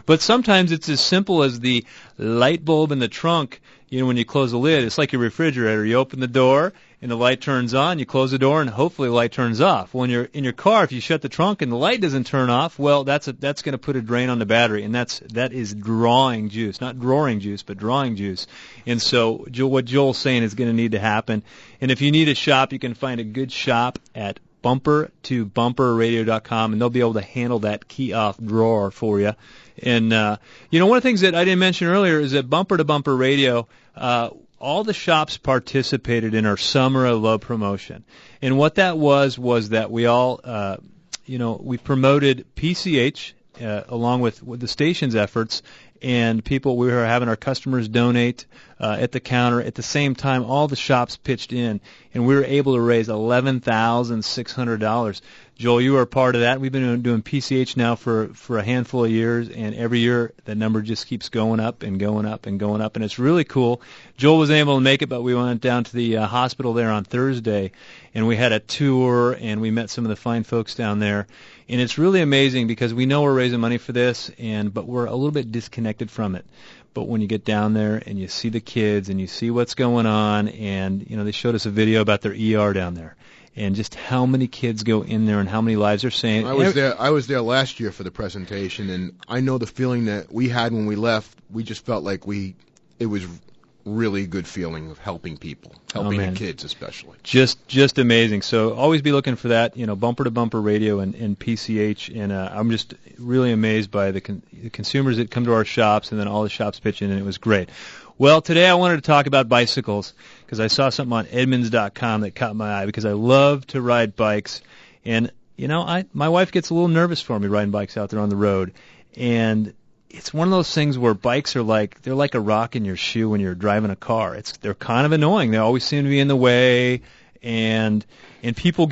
But sometimes it's as simple as the light bulb in the trunk. When you close the lid, it's like your refrigerator. You open the door, and the light turns on. You close the door, and hopefully the light turns off. When you're in your car, if you shut the trunk and the light doesn't turn off, well, that's going to put a drain on the battery, and that is drawing juice, not drawing juice, but drawing juice. And so what Joel's saying is going to need to happen. And if you need a shop, you can find a good shop at bumper-to-bumper-radio.com, and they'll be able to handle that key-off drawer for you. And, one of the things that I didn't mention earlier is that Bumper to Bumper Radio, all the shops participated in our Summer of Love promotion. And what that was that we all, we promoted PCH along with the station's efforts, and we were having our customers donate at the counter. At the same time, all the shops pitched in, and we were able to raise $11,600. Joel, you were a part of that. We've been doing PCH now for a handful of years, and every year that number just keeps going up and going up and going up, and it's really cool. Joel wasn't able to make it, but we went down to the hospital there on Thursday, and we had a tour, and we met some of the fine folks down there. And it's really amazing because we know we're raising money for this, but we're a little bit disconnected from it. But when you get down there and you see the kids and you see what's going on, and they showed us a video about their ER down there, and just how many kids go in there and how many lives are saved. I was there last year for the presentation, and I know the feeling that we had when we left. We just felt like it was really good feeling of helping people, helping the kids especially. Just amazing. So always be looking for that, Bumper to Bumper Radio and PCH. And I'm just really amazed by the consumers that come to our shops, and then all the shops pitch in, and it was great. Well, today I wanted to talk about bicycles because I saw something on Edmunds.com that caught my eye because I love to ride bikes. And, my wife gets a little nervous for me riding bikes out there on the road. And it's one of those things where bikes are they're like a rock in your shoe when you're driving a car. They're kind of annoying. They always seem to be in the way, and people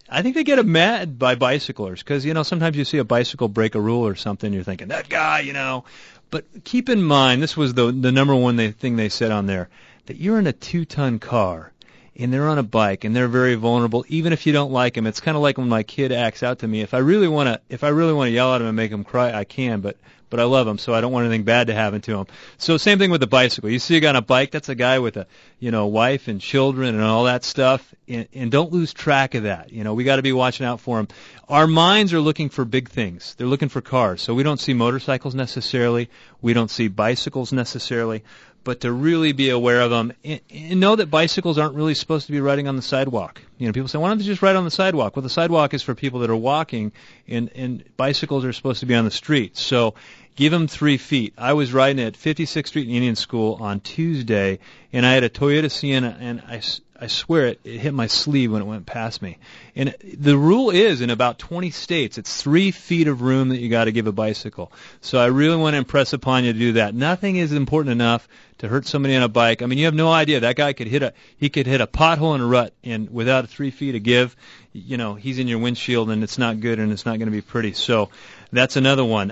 I think they get mad by bicyclers because, sometimes you see a bicycle break a rule or something, you're thinking, that guy, But keep in mind, this was the number one thing they said on there, that you're in a 2-ton car, and they're on a bike, and they're very vulnerable, even if you don't like them. It's kind of like when my kid acts out to me. If I really want to yell at him and make him cry, I can, but I love him, so I don't want anything bad to happen to him. So same thing with the bicycle. You see a guy on a bike, that's a guy with a wife and children and all that stuff, and don't lose track of that. We got to be watching out for him. Our minds are looking for big things. They're looking for cars. So we don't see motorcycles necessarily. We don't see bicycles necessarily. But to really be aware of them and know that bicycles aren't really supposed to be riding on the sidewalk. People say, why don't they just ride on the sidewalk? Well, the sidewalk is for people that are walking, and bicycles are supposed to be on the street. So give them 3 feet. I was riding at 56th Street in Indian School on Tuesday, and I had a Toyota Sienna, and I swear it hit my sleeve when it went past me. And the rule is, in about 20 states, it's 3 feet of room that you got to give a bicycle. So I really want to impress upon you to do that. Nothing is important enough to hurt somebody on a bike. I mean, you have no idea. That guy could hit a pothole in a rut, and without 3 feet of give, he's in your windshield, and it's not good, and it's not going to be pretty. So that's another one.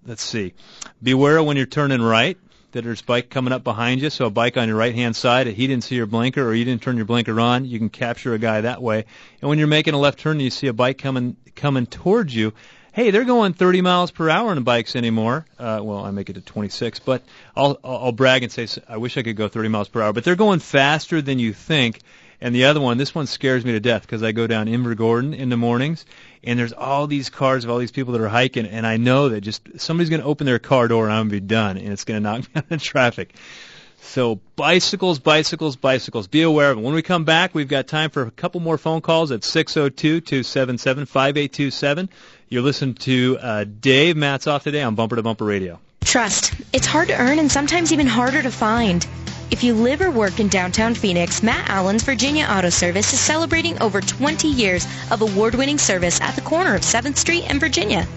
Let's see. Beware when you're turning right that there's a bike coming up behind you. So a bike on your right-hand side, he didn't see your blinker or you didn't turn your blinker on, you can capture a guy that way. And when you're making a left turn and you see a bike coming towards you, hey, they're going 30 miles per hour on the bikes anymore. Well, I make it to 26, but I'll brag and say I wish I could go 30 miles per hour. But they're going faster than you think. And the other one, this one scares me to death because I go down Inver Gordon in the mornings, and there's all these cars of all these people that are hiking, and I know that just somebody's going to open their car door and I'm going to be done, and it's going to knock me out of traffic. So bicycles. Be aware of them. When we come back, we've got time for a couple more phone calls at 602-277-5827. You're listening to Dave Matzoff today on Bumper to Bumper Radio. Trust. It's hard to earn and sometimes even harder to find. If you live or work in downtown Phoenix, Matt Allen's Virginia Auto Service is celebrating over 20 years of award-winning service at the corner of 7th Street and Virginia.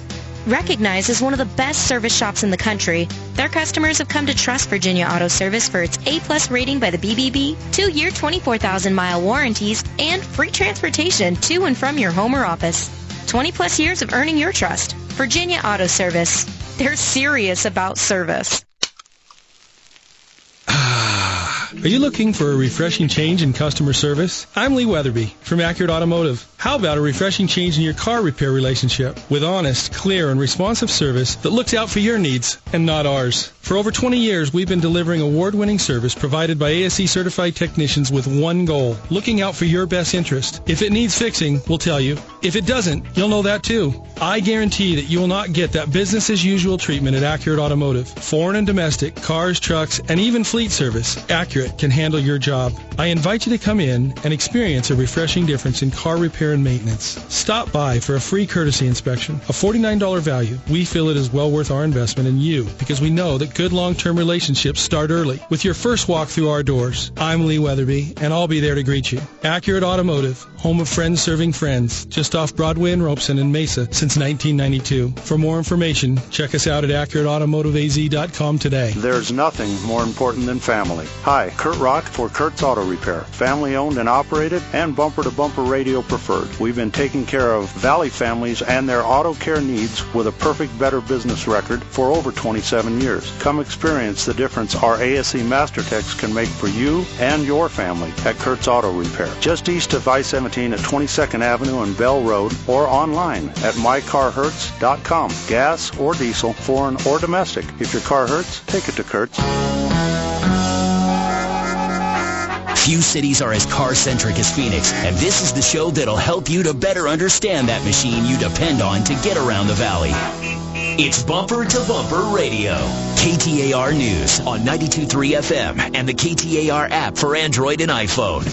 Recognized as one of the best service shops in the country, their customers have come to trust Virginia Auto Service for its A+ rating by the BBB, 2-year 24,000-mile warranties, and free transportation to and from your home or office. 20 plus years of earning your trust. Virginia Auto Service. They're serious about service. Are you looking for a refreshing change in customer service? I'm Lee Weatherby from Accurate Automotive. How about a refreshing change in your car repair relationship with honest, clear, and responsive service that looks out for your needs and not ours? For over 20 years, we've been delivering award-winning service provided by ASE-certified technicians with one goal, looking out for your best interest. If it needs fixing, we'll tell you. If it doesn't, you'll know that too. I guarantee that you will not get that business-as-usual treatment at Accurate Automotive. Foreign and domestic, cars, trucks, and even fleet service, Accurate can handle your job. I invite you to come in and experience a refreshing difference in car repair and maintenance. Stop by for a free courtesy inspection. A $49 value. We feel it is well worth our investment in you because we know that good long-term relationships start early with your first walk through our doors. I'm Lee Weatherby, and I'll be there to greet you. Accurate Automotive, home of friends serving friends, just off Broadway and Robeson in Mesa since 1992. For more information, check us out at AccurateAutomotiveAZ.com today. There's nothing more important than family. Hi, Kurt Rock for Kurt's Auto Repair. Family owned and operated and bumper-to-bumper radio preferred. We've been taking care of Valley families and their auto care needs with a perfect Better Business record for over 27 years. Come experience the difference our ASE Master Techs can make for you and your family at Kurt's Auto Repair. Just east of I-17 at 22nd Avenue and Bell Road, or online at mycarhurts.com. Gas or diesel, foreign or domestic. If your car hurts, take it to Kurt's. Few cities are as car-centric as Phoenix, and this is the show that'll help you to better understand that machine you depend on to get around the valley. It's Bumper to Bumper Radio. KTAR News on 92.3 FM and the KTAR app for Android and iPhone.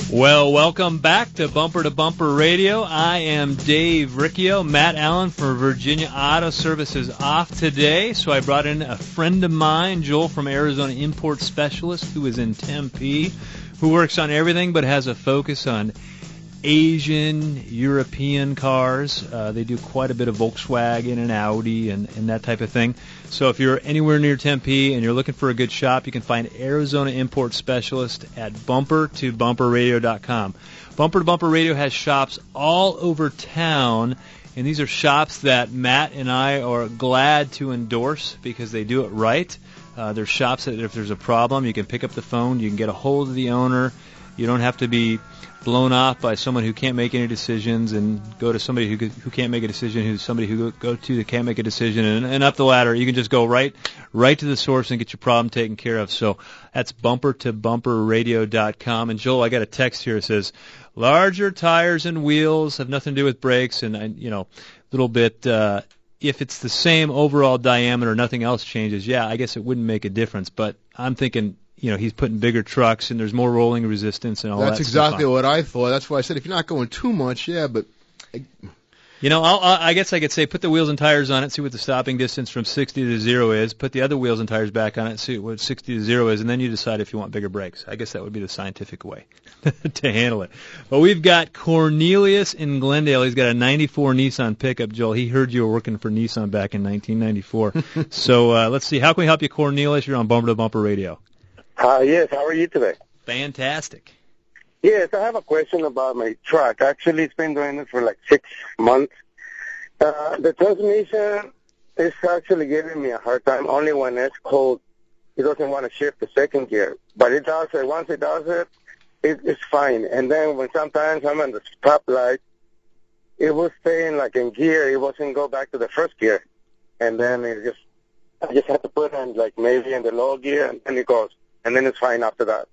Well, welcome back to Bumper Radio. I am Dave Riccio. Matt Allen for Virginia Auto Service is off today, so I brought in a friend of mine, Joel from Arizona Import Specialist, who is in Tempe, who works on everything but has a focus on Asian, European cars. They do quite a bit of Volkswagen and Audi and that type of thing. So if you're anywhere near Tempe and you're looking for a good shop, you can find Arizona Import Specialist at bumpertobumperradio.com. Bumper to Bumper Radio has shops all over town, and these are shops that Matt and I are glad to endorse because they do it right. They're shops that if there's a problem, you can pick up the phone, you can get a hold of the owner. You don't have to be blown off by someone who can't make any decisions and go to somebody who can't make a decision, who's somebody who go to that can't make a decision, and up the ladder. You can just go right to the source and get your problem taken care of. So that's bumpertobumperradio.com. And Joel, I got a text here that says, larger tires and wheels have nothing to do with brakes, and little bit. If it's the same overall diameter, nothing else changes. Yeah, I guess it wouldn't make a difference. But I'm thinking, he's putting bigger trucks and there's more rolling resistance and all that. That's exactly what I thought. That's why I said if you're not going too much, yeah, but. I guess I could say put the wheels and tires on it, see what the stopping distance from 60 to 0 is, put the other wheels and tires back on it, see what 60 to 0 is, and then you decide if you want bigger brakes. I guess that would be the scientific way to handle it. But we've got Cornelius in Glendale. He's got a 94 Nissan pickup, Joel. He heard you were working for Nissan back in 1994. So let's see. How can we help you, Cornelius? You're on Bumper to Bumper Radio. Yes, how are you today? Fantastic. Yes, I have a question about my truck. Actually, it's been doing it for like 6 months. The transmission is actually giving me a hard time. Only when it's cold, it doesn't want to shift to second gear. But it does it. Once it does it, it's fine. And then when sometimes I'm on the stoplight, it was staying like in gear. It wasn't go back to the first gear. And then I just have to put it in like maybe in the low gear, and it goes. And then it's fine after that.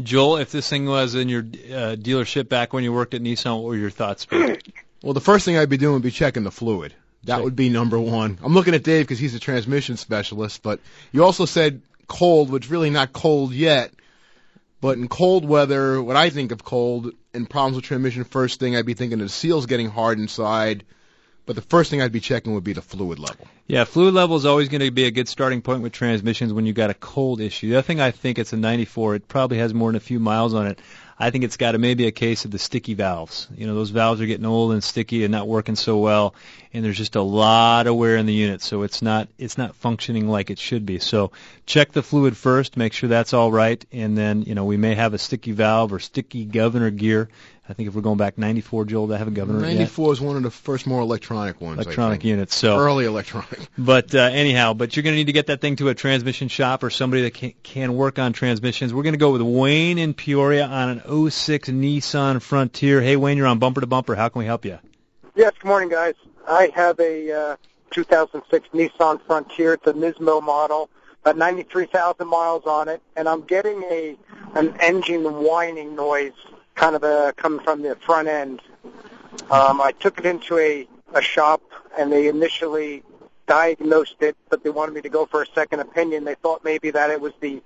Joel, if this thing was in your dealership back when you worked at Nissan, what were your thoughts? Well, the first thing I'd be doing would be checking the fluid. That would be number one. I'm looking at Dave because he's a transmission specialist, but you also said cold, which really not cold yet. But in cold weather, when I think of cold and problems with transmission, first thing I'd be thinking of the seals getting hard inside. But the first thing I'd be checking would be the fluid level. Yeah, fluid level is always going to be a good starting point with transmissions when you've got a cold issue. The other thing I think it's a 94. It probably has more than a few miles on it. I think it's got maybe a case of the sticky valves. Those valves are getting old and sticky and not working so well, and there's just a lot of wear in the unit, so it's not functioning like it should be. So check the fluid first, make sure that's all right, and then we may have a sticky valve or sticky governor gear. I think if we're going back 94, Joel, they haven't governor yet. 94 is one of the first more electronic ones. Electronic units. So early electronic. But anyhow, you're going to need to get that thing to a transmission shop or somebody that can work on transmissions. We're going to go with Wayne in Peoria on an 06 Nissan Frontier. Hey, Wayne, you're on Bumper to Bumper. How can we help you? Yes, good morning, guys. I have a 2006 Nissan Frontier. It's a Nismo model, about 93,000 miles on it, and I'm getting an engine whining noise kind of coming from the front end. I took it into a shop, and they initially diagnosed it, but they wanted me to go for a second opinion. They thought maybe that it was the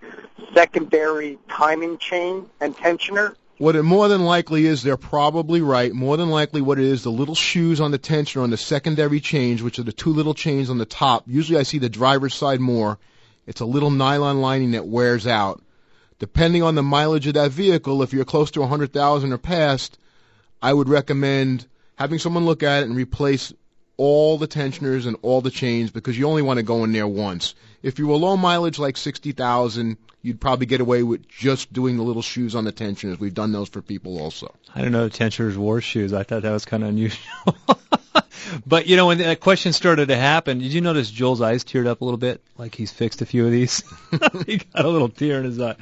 secondary timing chain and tensioner. What it more than likely is, they're probably right. More than likely what it is, the little shoes on the tensioner on the secondary chains, which are the two little chains on the top. Usually I see the driver's side more. It's a little nylon lining that wears out. Depending on the mileage of that vehicle, if you're close to 100,000 or past, I would recommend having someone look at it and replace all the tensioners and all the chains, because you only want to go in there once. If you were low mileage like 60,000, you'd probably get away with just doing the little shoes on the tensioners. We've done those for people also. I don't know if tensioners wore shoes. I thought that was kind of unusual. But, when that question started to happen, did you notice Joel's eyes teared up a little bit? Like he's fixed a few of these? He got a little tear in his eye.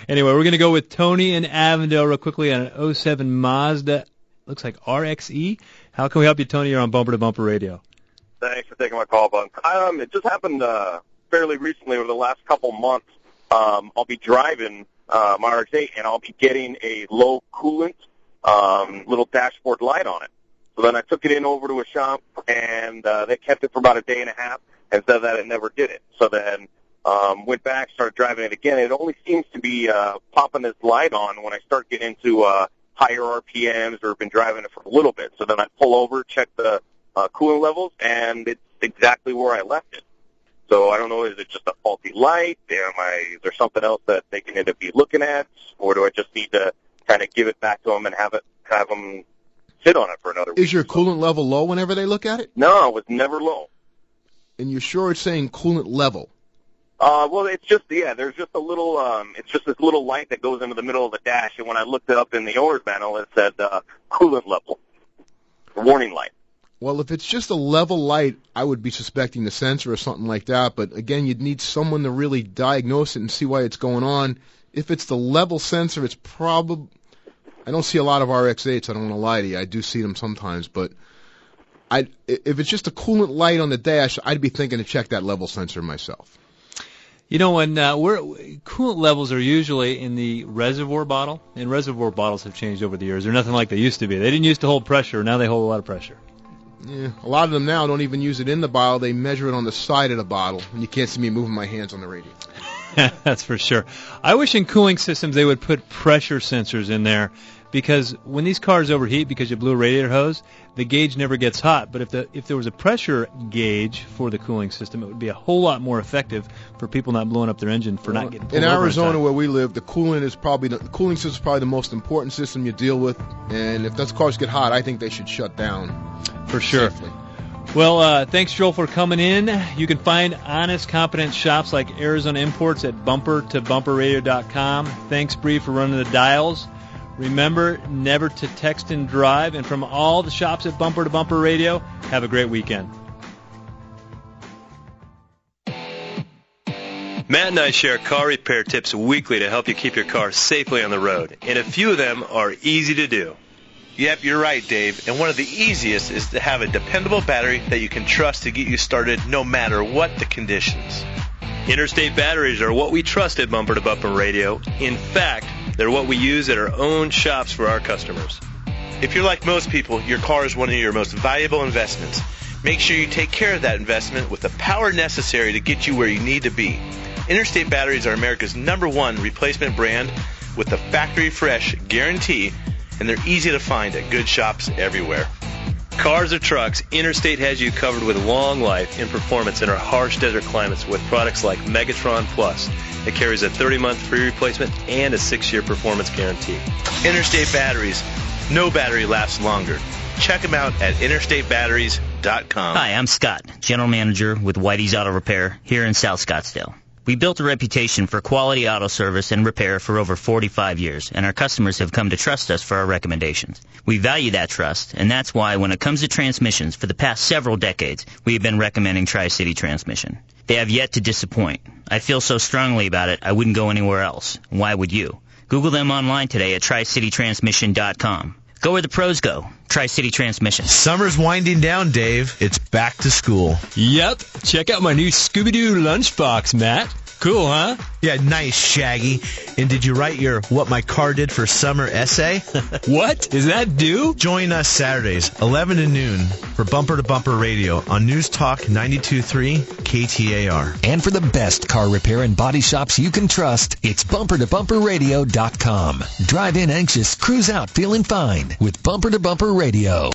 Anyway, we're going to go with Tony in Avondale real quickly on an 07 Mazda, looks like RXE. How can we help you, Tony? You're on Bumper to Bumper Radio. Thanks for taking my call, Bunk. It just happened fairly recently over the last couple months. I'll be driving my RX-8, and I'll be getting a low coolant little dashboard light on it. So then I took it in over to a shop, and they kept it for about a day and a half and said that it never did it. So then went back, started driving it again. It only seems to be popping this light on when I start getting into higher RPMs or been driving it for a little bit. So then I pull over, check the coolant levels, and it's exactly where I left it. So I don't know, is it just a faulty light? Is there something else that they can end up be looking at? Or do I just need to kind of give it back to them and have them sit on it for another week? Is your coolant level low whenever they look at it? No, it was never low. And you're sure it's saying coolant level? Well, it's just, there's just a little, it's just this little light that goes into the middle of the dash, and when I looked it up in the owner's manual, it said coolant level, warning light. Well, if it's just a level light, I would be suspecting the sensor or something like that, but again, you'd need someone to really diagnose it and see why it's going on. If it's the level sensor, it's probably, I don't see a lot of RX-8s, I don't want to lie to you, I do see them sometimes, but if it's just a coolant light on the dash, I'd be thinking to check that level sensor myself. When coolant levels are usually in the reservoir bottle, and reservoir bottles have changed over the years. They're nothing like they used to be. They didn't used to hold pressure. Now they hold a lot of pressure. Yeah, a lot of them now don't even use it in the bottle. They measure it on the side of the bottle, and you can't see me moving my hands on the radio. That's for sure. I wish in cooling systems they would put pressure sensors in there, because when these cars overheat because you blew a radiator hose, the gauge never gets hot. But if there was a pressure gauge for the cooling system, it would be a whole lot more effective for people not blowing up their engine for not getting pulled in over Arizona, in time. where we live, the cooling system is probably the most important system you deal with. And if those cars get hot, I think they should shut down. For sure. Safely. Well, thanks, Joel, for coming in. You can find honest, competent shops like Arizona Imports at bumpertobumperradio.com. Thanks, Bree, for running the dials. Remember never to text and drive. And from all the shops at Bumper to Bumper Radio, have a great weekend. Matt and I share car repair tips weekly to help you keep your car safely on the road. And a few of them are easy to do. Yep, you're right, Dave. And one of the easiest is to have a dependable battery that you can trust to get you started no matter what the conditions. Interstate batteries are what we trust at Bumper to Bumper Radio. In fact, they're what we use at our own shops for our customers. If you're like most people, your car is one of your most valuable investments. Make sure you take care of that investment with the power necessary to get you where you need to be. Interstate batteries are America's #1 replacement brand with the factory fresh guarantee, and they're easy to find at good shops everywhere. Cars or trucks, Interstate has you covered with long life and performance in our harsh desert climates with products like Megatron Plus. It carries a 30-month free replacement and a 6-year performance guarantee. Interstate Batteries. No battery lasts longer. Check them out at interstatebatteries.com. Hi, I'm Scott, General Manager with Whitey's Auto Repair here in South Scottsdale. We built a reputation for quality auto service and repair for over 45 years, and our customers have come to trust us for our recommendations. We value that trust, and that's why when it comes to transmissions for the past several decades, we have been recommending Tri-City Transmission. They have yet to disappoint. I feel so strongly about it, I wouldn't go anywhere else. Why would you? Google them online today at TriCityTransmission.com. Go where the pros go. Tri-City Transmission. Summer's winding down, Dave. It's back to school. Yep. Check out my new Scooby-Doo lunchbox, Matt. Cool, huh? Yeah, nice, Shaggy. And did you write your What My Car Did for Summer essay? What? Is that due? Join us Saturdays, 11 to noon, for Bumper to Bumper Radio on News Talk 92.3 KTAR. And for the best car repair and body shops you can trust, it's BumperToBumperRadio.com. Drive in anxious, cruise out feeling fine with Bumper to Bumper Radio.